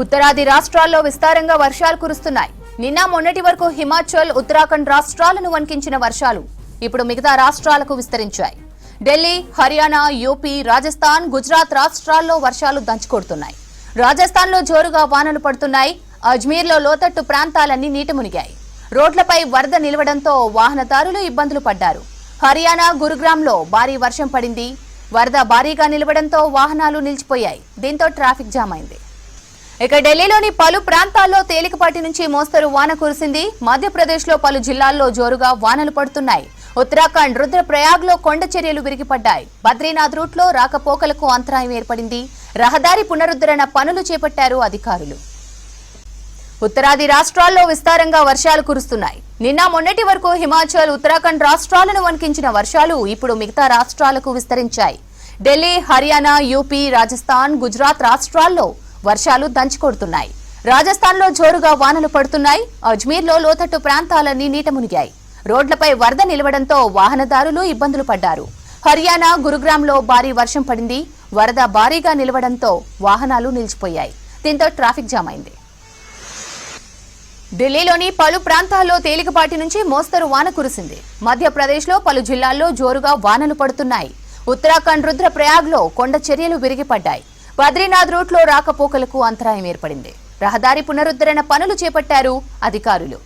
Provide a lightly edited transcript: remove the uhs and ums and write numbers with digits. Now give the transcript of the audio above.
ఉత్తరాది రాష్ట్రాల్లో విస్తారంగా వర్షాలు కురుస్తున్నాయి. నిన్న మొన్నటి వరకు హిమాచల్, ఉత్తరాఖండ్ రాష్ట్రాలను వణికించిన వర్షాలు ఇప్పుడు మిగతా రాష్ట్రాలకు విస్తరించాయి. ఢిల్లీ, హర్యానా, యూపీ, రాజస్థాన్, గుజరాత్ రాష్ట్రాల్లో వర్షాలు దంచుకొడుతున్నాయి. రాజస్థాన్లో జోరుగా వానలు పడుతున్నాయి. అజ్మీర్లో లోతట్టు ప్రాంతాలన్నీ నీట మునిగాయి. రోడ్లపై వరద నిలవడంతో వాహనదారులు ఇబ్బందులు పడ్డారు. హర్యానా గురుగ్రామ్లో భారీ వర్షం పడింది. వరద భారీగా నిలవడంతో వాహనాలు నిలిచిపోయాయి. దీంతో ట్రాఫిక్ జామ్ అయింది. ఇక ఢిల్లీలోని పలు ప్రాంతాల్లో తేలికపాటి నుంచి మోస్తరు వాన కురిసింది. మధ్యప్రదేశ్లో పలు జిల్లాల్లో జోరుగా వానలు పడుతున్నాయి. ఉత్తరాఖండ్ రుద్రప్రయాగ్లో కొండ చర్యలు విరిగిపడ్డాయి. బద్రీనాథ్ రూట్లో రాకపోకలకు అంతరాయం ఏర్పడింది. రహదారి పునరుద్ధరణ పనులు చేపట్టారు అధికారులు. ఉత్తరాది రాష్ట్రాల్లో విస్తారంగా వర్షాలు కురుస్తున్నాయి. నిన్న మొన్నటి వరకు హిమాచల్, ఉత్తరాఖండ్ రాష్ట్రాలను వణికించిన వర్షాలు ఇప్పుడు మిగతా రాష్ట్రాలకు విస్తరించాయి. ఢిల్లీ, హర్యానా, యూపీ, రాజస్థాన్, గుజరాత్ రాష్ట్రాల్లో వర్షాలు దంచుకొడుతున్నాయి. రాజస్థాన్లో జోరుగా వానలు పడుతున్నాయి. అజ్మీర్లో లోతట్టు ప్రాంతాలన్నీ నీట మునిగాయి. రోడ్లపై వరద నిలవడంతో వాహనదారులు ఇబ్బందులు పడ్డారు. హర్యానా గురుగ్రామ్లో భారీ వర్షం పడింది. వరద భారీగా నిలవడంతో వాహనాలు నిలిచిపోయాయి. దీంతో ట్రాఫిక్ జామ్ అయింది. ఢిల్లీలోని పలు ప్రాంతాల్లో తేలికపాటి నుంచి మోస్తరు వాన కురిసింది. మధ్యప్రదేశ్లో పలు జిల్లాల్లో జోరుగా వానలు పడుతున్నాయి. ఉత్తరాఖండ్ రుద్రప్రయాగ్లో కొండ చర్యలు విరిగిపడ్డాయి. బద్రీనాథ్ రూట్లో రాకపోకలకు అంతరాయం ఏర్పడింది. రహదారి పునరుద్ధరణ పనులు చేపట్టారు అధికారులు.